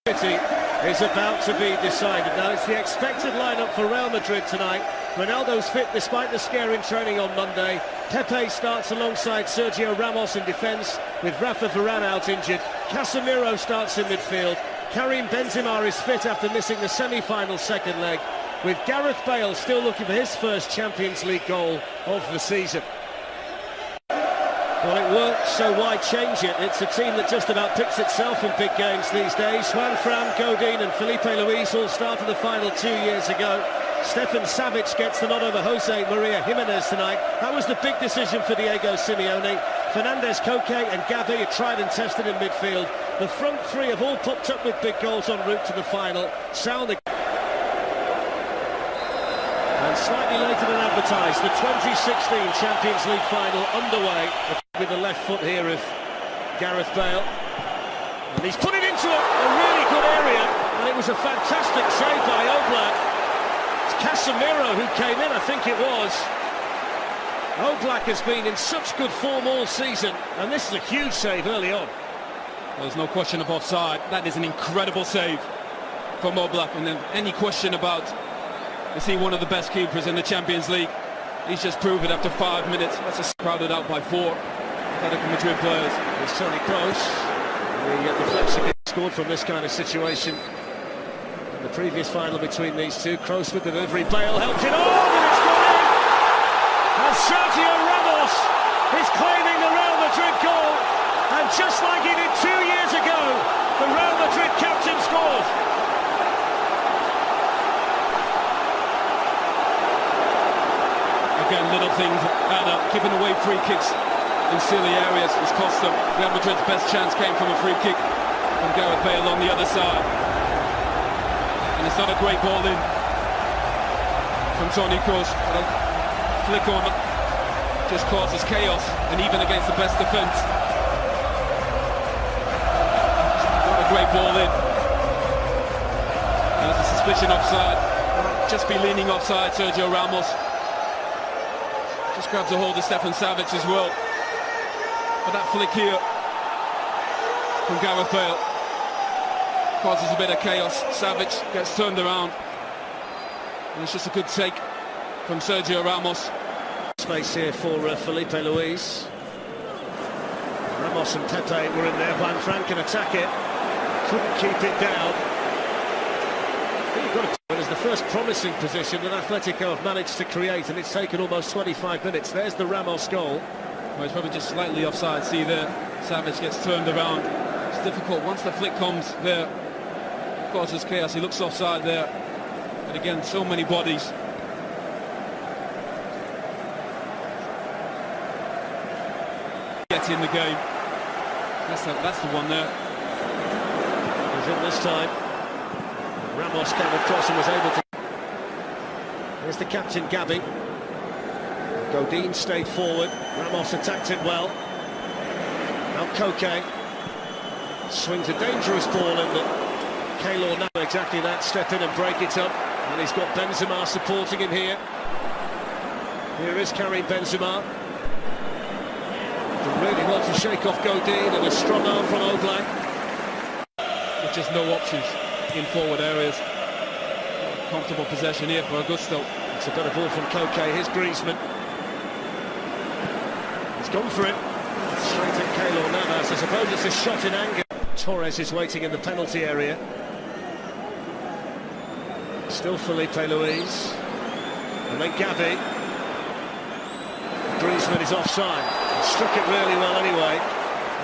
Is about to be decided. Now it's the expected lineup for Real Madrid tonight. Ronaldo's fit despite the scare in training on Monday. Pepe starts alongside Sergio Ramos in defence, with Rafa Varane out injured. Casemiro starts in midfield. Karim Benzema is fit after missing the semi-final second leg, with Gareth Bale still looking for his first Champions League goal of the season. Well, it worked, so why change it? It's a team that just about picks itself in big games these days. Juanfran, Godin and Felipe Luis all started the final 2 years ago. Stefan Savic gets the nod over Jose Maria Jimenez tonight. That was the big decision for Diego Simeone. Fernandez, Koke and Gabi are tried and tested in midfield. The front three have all popped up with big goals en route to the final. And slightly later than advertised, the 2016 Champions League final underway with the left foot here of Gareth Bale. And he's put it into a really good area, and it was a fantastic save by Oblak. It's Casemiro who came in, I think it was. Oblak has been in such good form all season, and this is a huge save early on. Well, there's no question of offside. That is an incredible save from Oblak, and then any question about is he one of the best keepers in the Champions League? He's just proved it after 5 minutes. That's just crowded out by 4 Atletico Madrid players. It's Toni Kroos. The deflection scored from this kind of situation. In the previous final between these two, Kroos with the delivery, Bale helped it on, and it's gone in! And Sergio Ramos is claiming the Real Madrid goal, and just like he did 2 years ago, the Real Madrid captain scored. Again, little things add up. Giving away free kicks in silly areas has cost them. Real Madrid's best chance came from a free kick from Gareth Bale on the other side. And it's not a great ball in from Toni Kroos. But a flick on just causes chaos, and even against the best defence. Not a great ball in. There's a suspicion offside. Just be leaning offside, Sergio Ramos. Just grabs a hold of Stefan Savic as well. But that flick here from Gareth Bale causes a bit of chaos. Savic gets turned around, and it's just a good take from Sergio Ramos. Space here for Felipe Luis. Ramos and Pepe were in there. Juanfran can attack it. Couldn't keep it down. It is the first promising position that Atletico have managed to create, and it's taken almost 25 minutes. There's the Ramos goal. Well, it's probably just slightly offside. See there, Savic gets turned around. It's difficult once the flick comes there. It causes chaos. He looks offside there, but again, so many bodies. Gets in the game. That's the one there. He's in this time. Ramos came across and was able to... Here's the captain, Gabi. Godin stayed forward. Ramos attacked it well. Now Koke swings a dangerous ball in that Keylor now exactly that, step in and break it up. And he's got Benzema supporting him here. Here is Karim Benzema. Did really well to shake off Godin, and a strong arm from Oblak. With just no options in forward areas. Comfortable possession here for Augusto. It's a better ball from Koke. Here's Griezmann. He's gone for it. Straight at Keylor Navas. I suppose it's a shot in anger. Torres is waiting in the penalty area. Still Felipe Luis. And then Gabi. Griezmann is offside. He struck it really well anyway.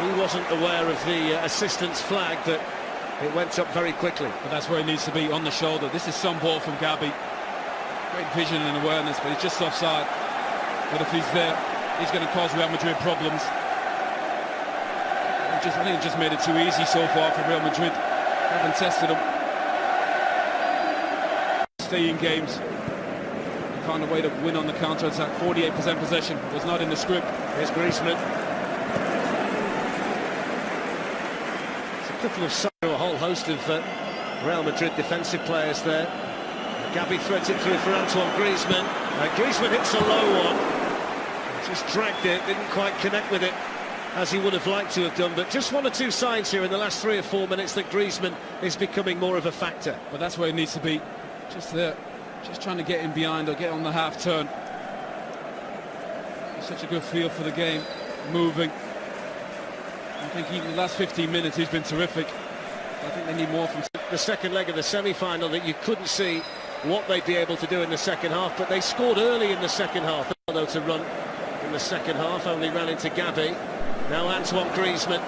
He wasn't aware of the assistant's flag, but it went up very quickly. But that's where he needs to be, on the shoulder. This is some ball from Gabi. Great vision and awareness, but he's just offside. But if he's there, he's going to cause Real Madrid problems. I think he just made it too easy so far for Real Madrid. Haven't tested him. Stay in games. Found a way to win on the counter-attack. 48% possession was not in the script. Here's Griezmann. It's a couple of a whole host of Real Madrid defensive players there. Gabi threads it through for Antoine Griezmann. Griezmann hits a low one. Just dragged it, didn't quite connect with it. as he would have liked to have done, but just one or two signs here in the last 3 or 4 minutes that Griezmann is becoming more of a factor. But that's where he needs to be, just there, just trying to get in behind or get on the half turn. He's such a good feel for the game, moving. I think even the last 15 minutes he's been terrific. I think they need more from the second leg of the semi-final, that you couldn't see what they'd be able to do in the second half, but they scored early in the second half. Though to run in the second half, only ran into Gabi. Now Antoine Griezmann,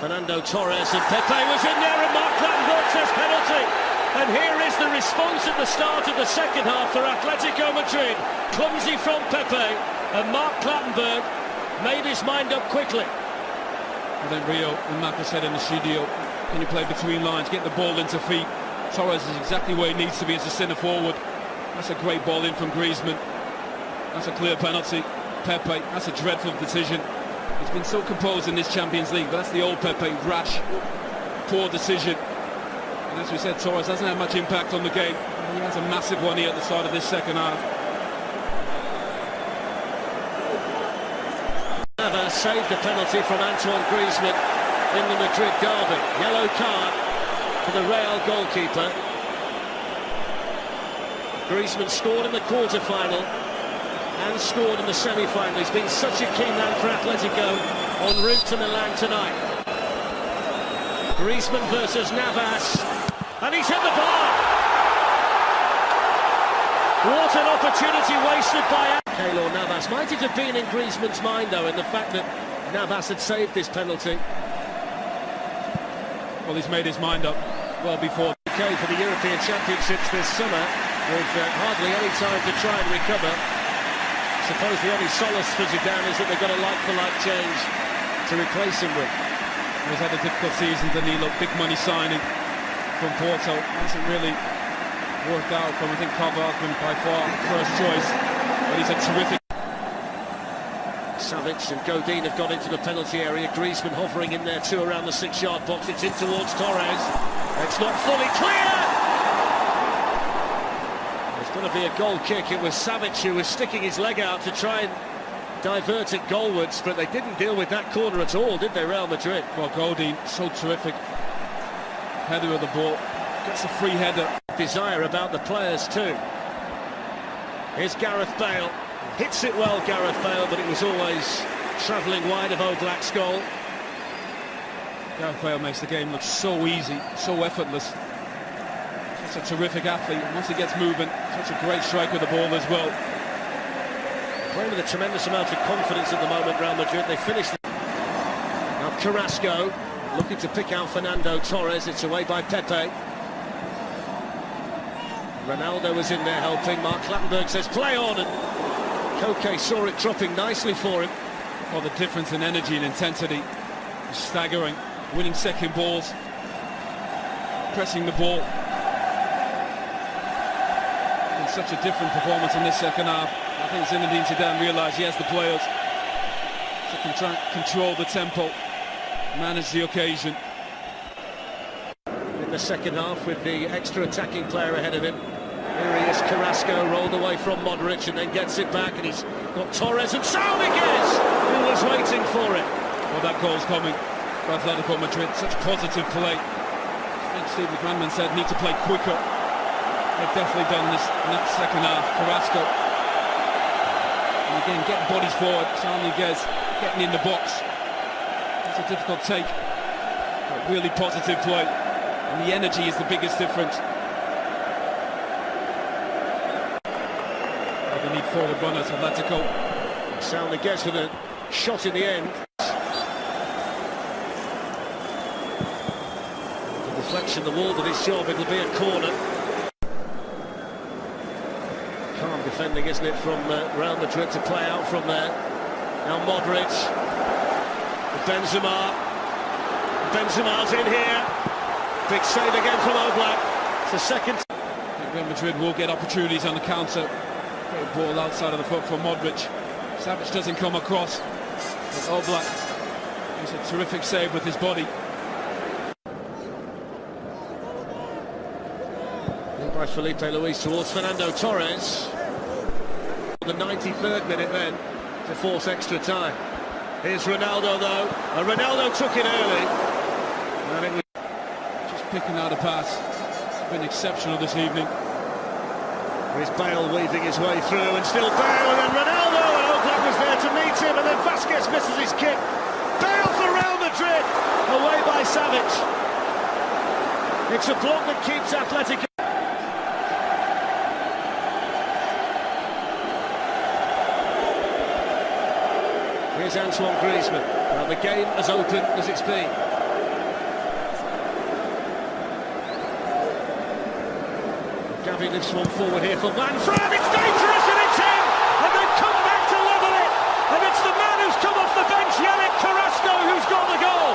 Fernando Torres, and Pepe was in there, and Mark Clattenburg says penalty. And here is the response at the start of the second half for Atletico Madrid. Clumsy from Pepe, and Mark Clattenburg made his mind up quickly. And then Rio and Marcus said in the studio, can you play between lines, get the ball into feet? Torres is exactly where he needs to be as a centre forward. That's a great ball in from Griezmann. That's a clear penalty. Pepe, that's a dreadful decision. He's been so composed in this Champions League, but that's the old Pepe, rash, poor decision. And as we said, Torres hasn't had much impact on the game. He has a massive one here at the start of this second half. Navas saved the penalty from Antoine Griezmann in the Madrid derby. Yellow card for the Real goalkeeper. Griezmann scored in the quarter-final and scored in the semi-final. He's been such a key man for Atletico en route to Milan tonight. Griezmann versus Navas, and he's hit the bar. What an opportunity wasted by Keylor Navas. Might it have been in Griezmann's mind, though, in the fact that Navas had saved this penalty? Well, he's made his mind up well before. Okay, for the European Championships this summer, with hardly any time to try and recover. I suppose the only solace for Zidane is that they've got a like-for-like change to replace him with. He's had a difficult season, Danilo. Big money signing from Porto. Hasn't really worked out from, I think, Carvalho's been by far first choice. But he's a terrific... Savic and Godin have got into the penalty area. Griezmann hovering in there too around the 6-yard box. It's in towards Torres. It's not fully clear! There's going to be a goal kick. It was Savic who was sticking his leg out to try and divert it goalwards, but they didn't deal with that corner at all, did they, Real Madrid? Well, Godin, so terrific. Header of the ball. Gets a free header. Desire about the players too. Here's Gareth Bale. Hits it well, Gareth Bale, but it was always travelling wide of Oblak's goal. Gareth Bale makes the game look so easy, so effortless. Such a terrific athlete. Once he gets moving, such a great strike with the ball as well. Playing with a tremendous amount of confidence at the moment, Real Madrid. They finished. Now Carrasco looking to pick out Fernando Torres. It's away by Pepe. Ronaldo was in there helping. Mark Clattenburg says play on, and Koke saw it dropping nicely for him. Well, the difference in energy and intensity is staggering. Winning second balls, pressing the ball. And such a different performance in this second half. I think Zinedine Zidane realised he has the players to control the tempo, manage the occasion. In the second half, with the extra attacking player ahead of him. Here he is, Carrasco, rolled away from Modric and then gets it back, and he's got Torres and Saúl who was waiting for it. Well, that goal's coming for Atletico Madrid. Such positive play. I think Steve McManaman said need to play quicker. They've definitely done this in that second half. Carrasco. And again, getting bodies forward. Saúl getting in the box. It's a difficult take. But really positive play. And the energy is the biggest difference. They need forward runners, Atletico. Saúl gets with a shot in the end. The deflection, the wall did its job. It'll be a corner. Calm defending, isn't it, from Real Madrid to play out from there. Now Modric. Benzema. Benzema's in here. Big save again from Oblak. It's the second. Real Madrid will get opportunities on the counter. Great ball outside of the foot for Modric. Savic doesn't come across. But Oblak does a terrific save with his body. By Felipe Luis towards Fernando Torres. The 93rd minute then to force extra time. Here's Ronaldo though. Ronaldo took it early. And it was Just picking out a pass. It's been exceptional this evening. Here's Bale weaving his way through, and still Bale, and then Ronaldo, and Oblak was there to meet him, and then Vasquez misses his kick. Bale for Real Madrid, away by Savic. It's a block that keeps Athletic. Here's Antoine Griezmann. Well, the game as open as it's been. Gavi lifts one forward here for Manfred. It's dangerous and it's in! And they've come back to level it! And it's the man who's come off the bench, Yannick Carrasco, who's got the goal!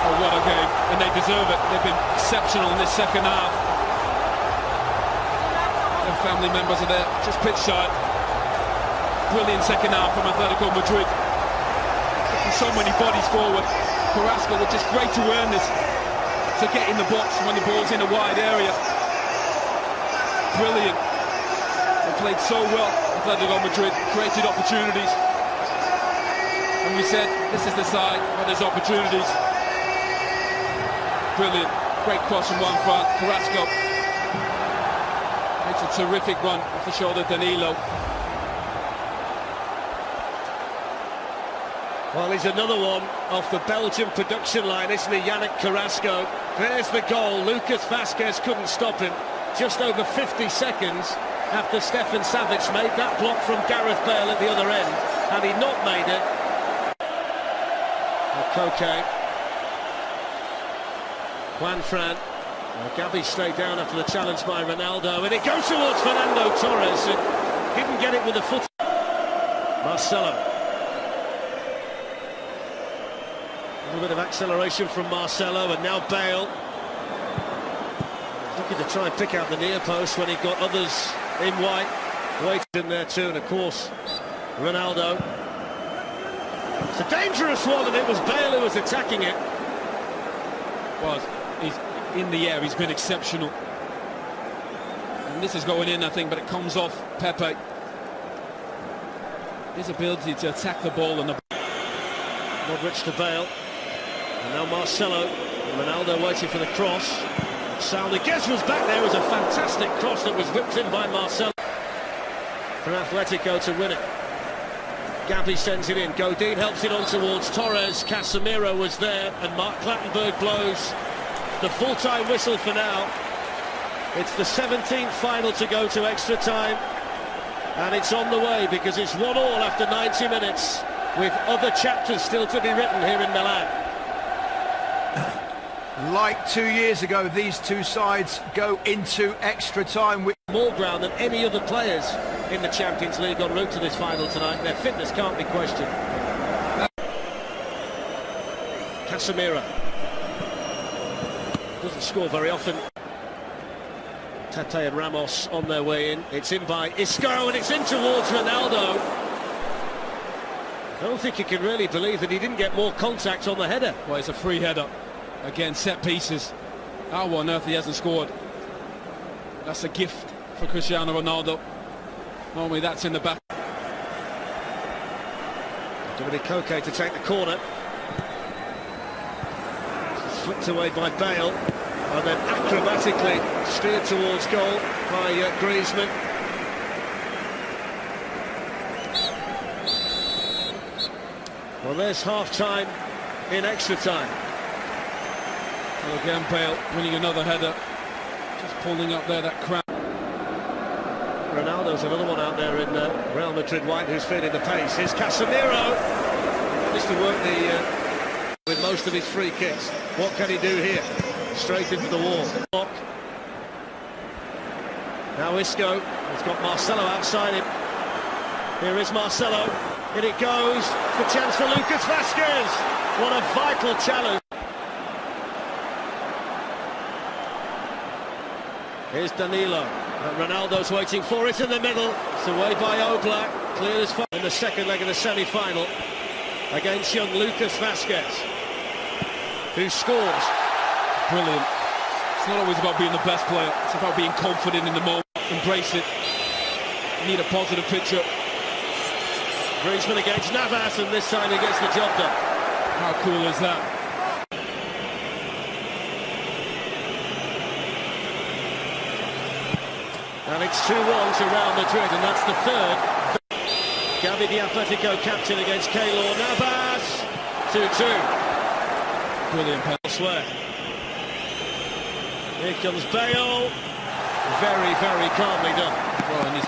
Oh, what a game. And they deserve it. They've been exceptional in this second half. Their family members are there, just pitch side. Brilliant second half from Atletico Madrid. So many bodies forward. Carrasco with just great awareness to get in the box when the ball's in a wide area. Brilliant. They played so well. Atletico Madrid created opportunities. And we said, this is the side where there's opportunities. Brilliant. Great cross from one front. Carrasco makes a terrific run off the shoulder of Danilo. Well, he's another one off the Belgian production line, isn't he, Yannick Carrasco? There's the goal. Lucas Vasquez couldn't stop him. Just over 50 seconds after Stefan Savic made that block from Gareth Bale at the other end, and he'd not made it. Koke. Juanfran. Gavi stayed down after the challenge by Ronaldo, and it goes towards Fernando Torres, and didn't get it with the foot. Marcelo. A little bit of acceleration from Marcelo, and now Bale. Looking to try and pick out the near post when he got others in white. Waited in there too, and of course, Ronaldo. It's a dangerous one, and it was Bale who was attacking it. He's in the air, he's been exceptional. And this is going in, I think, but it comes off Pepe. His ability to attack the ball and the... Modric to Bale. And now Marcelo. And Ronaldo waiting for the cross. Salniguez was back there. It was a fantastic cross that was whipped in by Marcelo. For Atletico to win it. Gavi sends it in. Godin helps it on towards Torres. Casemiro was there, and Mark Clattenburg blows the full-time whistle for now. It's the 17th final to go to extra time, and it's on the way because it's 1-1 after 90 minutes, with other chapters still to be written here in Milan. Like 2 years ago, these two sides go into extra time with more ground than any other players in the Champions League en route to this final tonight. Their fitness can't be questioned. Casemiro doesn't score very often. Tete and Ramos on their way in. It's in by Isco, and it's in towards Ronaldo. I don't think you can really believe that he didn't get more contact on the header. Well, it's a free header. Again, set pieces. How on earth he hasn't scored? That's a gift for Cristiano Ronaldo. Normally that's in the back. Dominic Koke to take the corner. Flicked away by Bale, and then acrobatically steered towards goal by Griezmann. Well, there's half-time in extra time. Well, again, Bale winning another header. Just pulling up there, that crowd. Ronaldo's another one out there in Real Madrid white who's feeling the pace. Here's Casemiro. Managed to work with most of his free kicks. What can he do here? Straight into the wall. Now Isco. He's got Marcelo outside him. Here is Marcelo. In it goes. The chance for Lucas Vasquez. What a vital challenge. Here's Danilo. Ronaldo's waiting for it in the middle. It's away by Oblak. Clear as far in the second leg of the semi-final against young Lucas Vasquez, who scores. Brilliant. It's not always about being the best player, it's about being confident in the moment. Embrace it. You need a positive picture. Griezmann against Navas, and this time he gets the job done. How cool is that? And it's 2-1 to Real Madrid, and that's the third. Gavi, the Atletico captain, against Keylor Navas. 2-2. Brilliant penalty. Elsewhere. Here comes Bale. Very, very calmly done. Well, and he's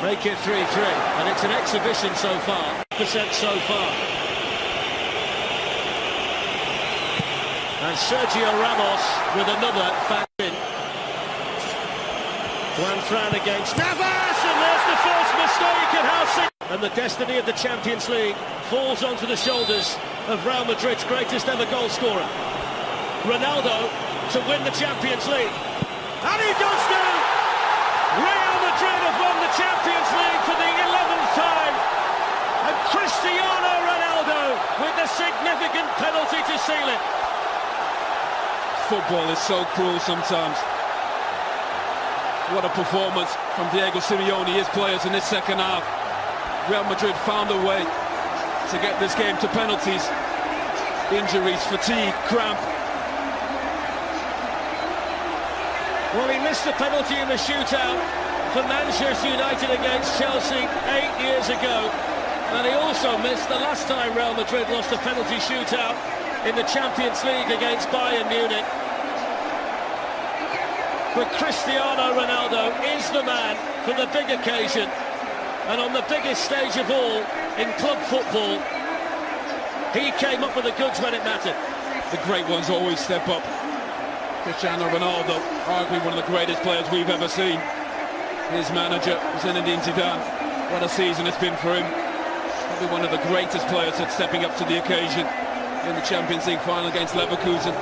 Make it 3-3, and it's an exhibition so far. % so far. And Sergio Ramos with another in. Juan Fran against Navas, and there's the first mistake at House. And the destiny of the Champions League falls onto the shoulders of Real Madrid's greatest ever goal scorer, Ronaldo, to win the Champions League. And he does now! Real Madrid have won the Champions League for the 11th time, and Cristiano Ronaldo with the significant penalty to seal it. Football is so cruel sometimes. What a performance from Diego Simeone, his players in this second half. Real Madrid found a way to get this game to penalties. Injuries, fatigue, cramp. Well, he missed the penalty in the shootout for Manchester United against Chelsea 8 years ago. And he also missed the last time Real Madrid lost a penalty shootout in the Champions League against Bayern Munich. But Cristiano Ronaldo is the man for the big occasion, and on the biggest stage of all in club football, he came up with the goods when it mattered. The great ones always step up. Cristiano Ronaldo, arguably one of the greatest players we've ever seen. His manager, Zinedine Zidane, what a season it's been for him. Probably one of the greatest players that's stepping up to the occasion in the Champions League final against Leverkusen.